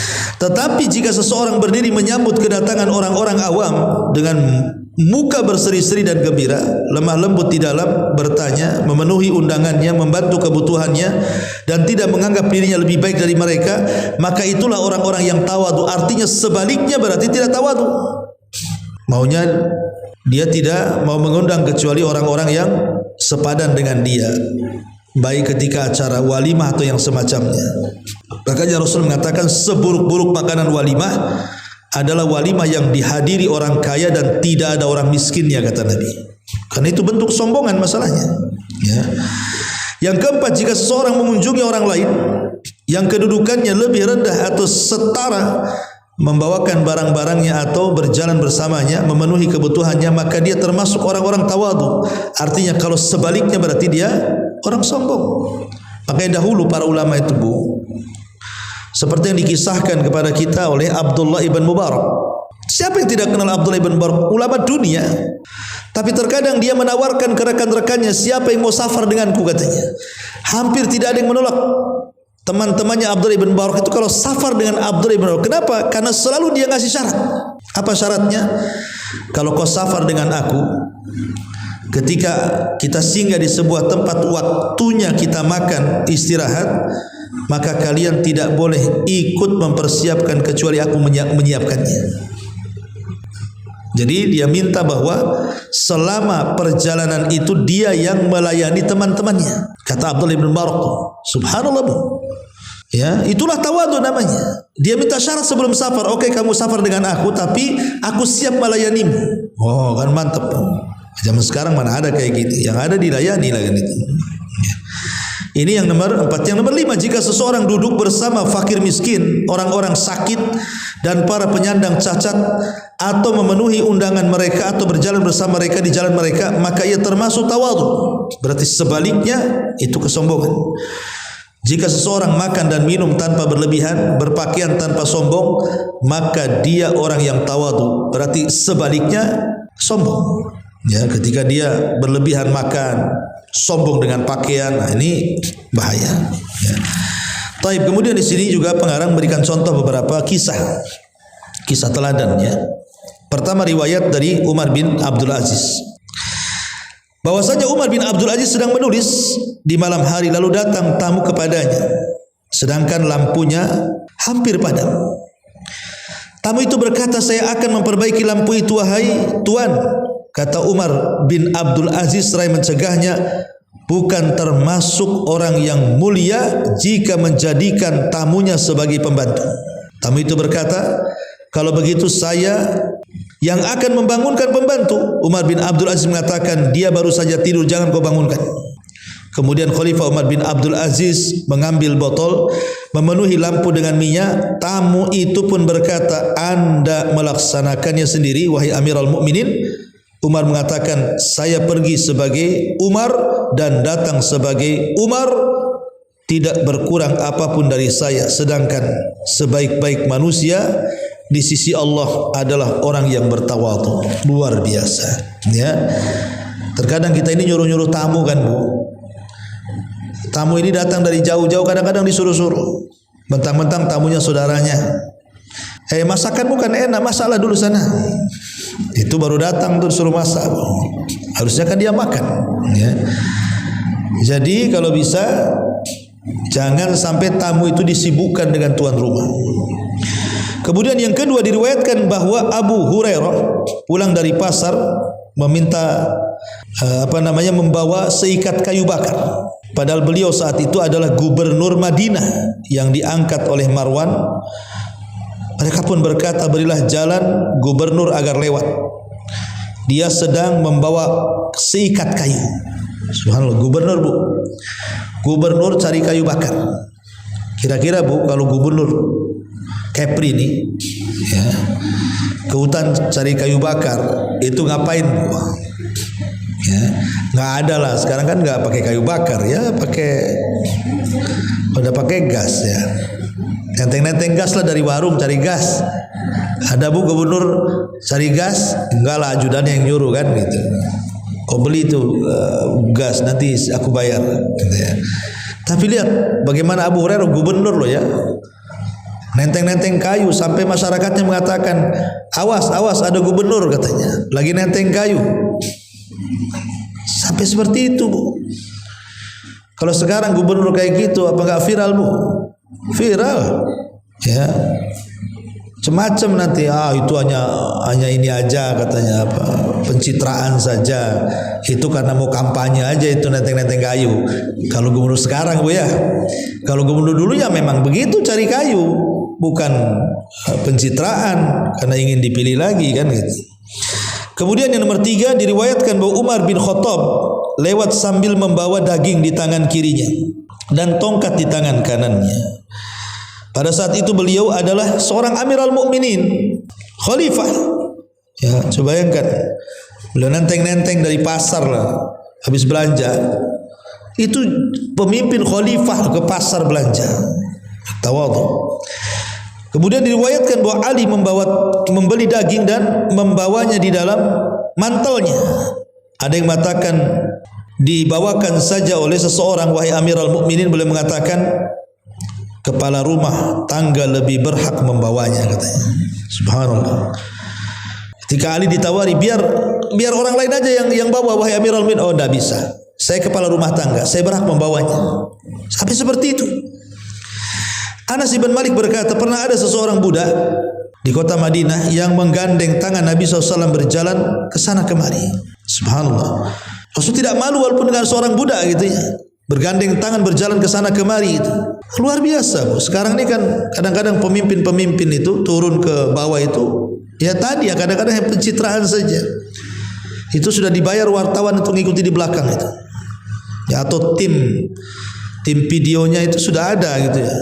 Tetapi jika seseorang berdiri menyambut kedatangan orang-orang awam dengan muka berseri-seri dan gembira, lemah lembut di dalam, bertanya, memenuhi undangannya, membantu kebutuhannya, dan tidak menganggap dirinya lebih baik dari mereka, maka itulah orang-orang yang tawadhu. Artinya sebaliknya berarti tidak tawadhu. Maunya dia tidak mau mengundang kecuali orang-orang yang sepadan dengan dia, baik ketika acara walimah atau yang semacamnya. Makanya Rasul mengatakan seburuk-buruk makanan walimah adalah walimah yang dihadiri orang kaya dan tidak ada orang miskinnya, kata Nabi. Karena itu bentuk sombongan masalahnya. Ya. Yang keempat, jika seseorang mengunjungi orang lain yang kedudukannya lebih rendah atau setara, membawakan barang-barangnya atau berjalan bersamanya, memenuhi kebutuhannya, maka dia termasuk orang-orang tawadhu. Artinya kalau sebaliknya berarti dia orang sombong. Makanya dahulu para ulama itu, Bu, seperti yang dikisahkan kepada kita oleh Abdullah ibn Mubarak. Siapa yang tidak kenal Abdullah ibn Mubarak? Ulama dunia. Tapi terkadang dia menawarkan ke rekan-rekannya, siapa yang mau safar denganku, katanya. Hampir tidak ada yang menolak. Teman-temannya Abdullah ibn Mubarak itu kalau safar dengan Abdullah ibn Mubarak. Kenapa? Karena selalu dia ngasih syarat. Apa syaratnya? Kalau kau safar dengan aku, ketika kita singgah di sebuah tempat, waktunya kita makan istirahat, maka kalian tidak boleh ikut mempersiapkan kecuali aku menyiapkannya. Jadi dia minta bahwa selama perjalanan itu dia yang melayani teman-temannya. Kata Abdullah bin Mubarak, subhanallah, Bu. Ya, itulah tawadhu namanya. Dia minta syarat sebelum safar. Oke, kamu safar dengan aku, tapi aku siap melayanimu. Oh, kan mantap. Zaman sekarang mana ada kayak gitu. Yang ada dilayani lagi itu. Ini yang nomor 4. Yang nomor 5, jika seseorang duduk bersama fakir miskin, orang-orang sakit dan para penyandang cacat, atau memenuhi undangan mereka atau berjalan bersama mereka di jalan mereka, maka ia termasuk tawadhu. Berarti sebaliknya itu kesombongan. Jika seseorang makan dan minum tanpa berlebihan, berpakaian tanpa sombong, maka dia orang yang tawadhu. Berarti sebaliknya sombong. Ya, ketika dia berlebihan makan, sombong dengan pakaian, nah ini bahaya. Ya. Taib. Kemudian di sini juga pengarang memberikan contoh beberapa kisah teladan. Ya. Pertama, riwayat dari Umar bin Abdul Aziz. Bahwasanya Umar bin Abdul Aziz sedang menulis di malam hari, lalu datang tamu kepadanya, sedangkan lampunya hampir padam. Tamu itu berkata, saya akan memperbaiki lampu itu, wahai Tuan. Kata Umar bin Abdul Aziz seraya mencegahnya, bukan termasuk orang yang mulia jika menjadikan tamunya sebagai pembantu. Tamu itu berkata, kalau begitu saya yang akan membangunkan pembantu. Umar bin Abdul Aziz mengatakan, dia baru saja tidur, jangan kau bangunkan. Kemudian Khalifah Umar bin Abdul Aziz mengambil botol, memenuhi lampu dengan minyak. Tamu itu pun berkata, Anda melaksanakannya sendiri, wahai Amirul Mukminin. Umar mengatakan, saya pergi sebagai Umar dan datang sebagai Umar, tidak berkurang apapun dari saya. Sedangkan sebaik-baik manusia di sisi Allah adalah orang yang bertawadhu. Luar biasa. Ya. Terkadang kita ini nyuruh-nyuruh tamu kan, Bu. Tamu ini datang dari jauh-jauh, kadang-kadang disuruh-suruh. Mentang-mentang tamunya saudaranya. Masakanmu kan enak, masalah dulu sana. Itu baru datang tuh suruh masak. Harusnya kan dia makan. Ya. Jadi kalau bisa jangan sampai tamu itu disibukkan dengan tuan rumah. Kemudian yang kedua, diriwayatkan bahwa Abu Hurairah pulang dari pasar meminta membawa seikat kayu bakar. Padahal beliau saat itu adalah gubernur Madinah yang diangkat oleh Marwan. Mereka pun berkata, berilah jalan gubernur agar lewat. Dia sedang membawa seikat kayu. Subhanallah, gubernur, Bu. Gubernur cari kayu bakar. Kira-kira, Bu, kalau gubernur Kepri ini ya, ke hutan cari kayu bakar, itu ngapain, Bu? Ya, Nggak ada lah. Sekarang kan nggak pakai kayu bakar ya, udah pakai gas ya. Nenteng-nenteng gas lah dari warung, cari gas. Ada Bu Gubernur cari gas, enggak lah, ajudan yang nyuruh kan gitu. Kau beli itu gas, nanti aku bayar gitu ya. Tapi lihat bagaimana Abu Hurairah gubernur loh ya, nenteng-nenteng kayu sampai masyarakatnya mengatakan, awas ada gubernur katanya, lagi nenteng kayu. Sampai seperti itu Bu. Kalau sekarang gubernur kayak gitu, apa nggak viral Bu? Viral ya, macam nanti itu hanya ini aja katanya, apa pencitraan saja, itu karena mau kampanye aja, itu nenteng-nenteng kayu. Kalau gubernur sekarang Bu ya, kalau gubernur dulu ya memang begitu, cari kayu, bukan pencitraan karena ingin dipilih lagi kan gitu. Kemudian yang nomor 3, diriwayatkan bahwa Umar bin Khattab lewat sambil membawa daging di tangan kirinya dan tongkat di tangan kanannya. Pada saat itu beliau adalah seorang Amirul Mukminin, khalifah. Ya, coba bayangkan, beliau nenteng-nenteng dari pasar lah, habis belanja. Itu pemimpin khalifah ke pasar belanja. Tawadhu. Kemudian diriwayatkan bahwa Ali membeli daging dan membawanya di dalam mantelnya. Ada yang mengatakan dibawakan saja oleh seseorang, wahai Amirul Mukminin. Beliau mengatakan, kepala rumah tangga lebih berhak membawanya katanya. Subhanallah. Ketika Ali ditawari, biar orang lain aja yang bawa, wahai Amirul Mukminin. Oh, enggak bisa. Saya kepala rumah tangga, saya berhak membawanya. Sampai seperti itu. Anas bin Malik berkata, pernah ada seseorang budak di kota Madinah yang menggandeng tangan Nabi SAW berjalan ke sana kemari. Subhanallah. Rasul tidak malu walaupun dengan seorang budak gitu ya, bergandeng tangan berjalan ke sana kemari itu. Luar biasa Bu. Sekarang ini kan kadang-kadang pemimpin itu turun ke bawah itu, ya tadi ya kadang-kadang yang pencitraan saja. Itu sudah dibayar wartawan untuk mengikuti di belakang itu. Ya, atau tim videonya itu sudah ada gitu ya.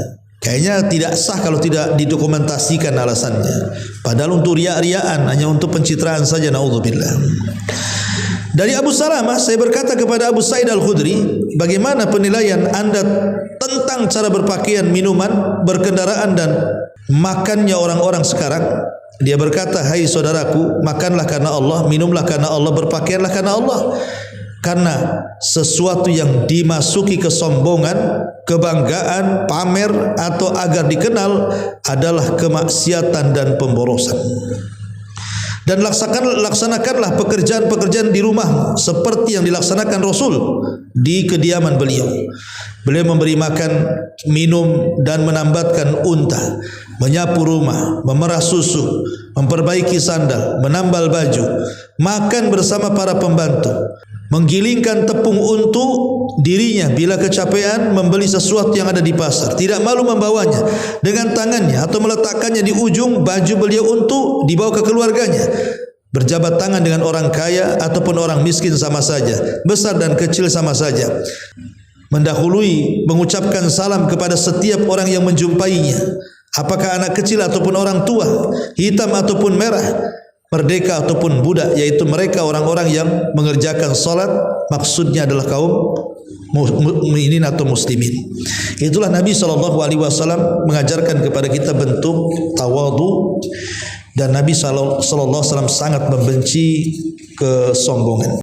Kayaknya tidak sah kalau tidak didokumentasikan alasannya. Padahal untuk riak-riaan, hanya untuk pencitraan saja, naudzubillah. Dari Abu Salamah, saya berkata kepada Abu Sa'id Al-Khudri, bagaimana penilaian Anda tentang cara berpakaian, minuman, berkendaraan dan makannya orang-orang sekarang? Dia berkata, hai saudaraku, makanlah karena Allah, minumlah karena Allah, berpakaianlah karena Allah. Karena sesuatu yang dimasuki kesombongan, kebanggaan, pamer atau agar dikenal adalah kemaksiatan dan pemborosan. Dan laksanakanlah pekerjaan-pekerjaan di rumah seperti yang dilaksanakan Rasul di kediaman beliau. Beliau memberi makan, minum dan menambatkan unta, menyapu rumah, memerah susu, memperbaiki sandal, menambal baju, makan bersama para pembantu, menggilingkan tepung untuk dirinya bila kecapean, membeli sesuatu yang ada di pasar, tidak malu membawanya dengan tangannya atau meletakkannya di ujung baju beliau untuk dibawa ke keluarganya. Berjabat tangan dengan orang kaya ataupun orang miskin sama saja, besar dan kecil sama saja. Mendahului mengucapkan salam kepada setiap orang yang menjumpainya, apakah anak kecil ataupun orang tua, hitam ataupun merah, merdeka ataupun budak, yaitu mereka orang-orang yang mengerjakan salat, maksudnya adalah kaum mukminin atau muslimin. Itulah Nabi SAW mengajarkan kepada kita bentuk tawadhu, dan Nabi SAW sangat membenci kesombongan.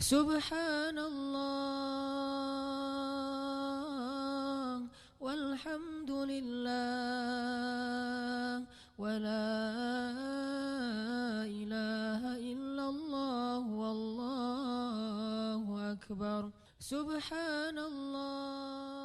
Subhanallah walhamdulillah wa la ilaha illallah wallahu akbar. Subhanallah.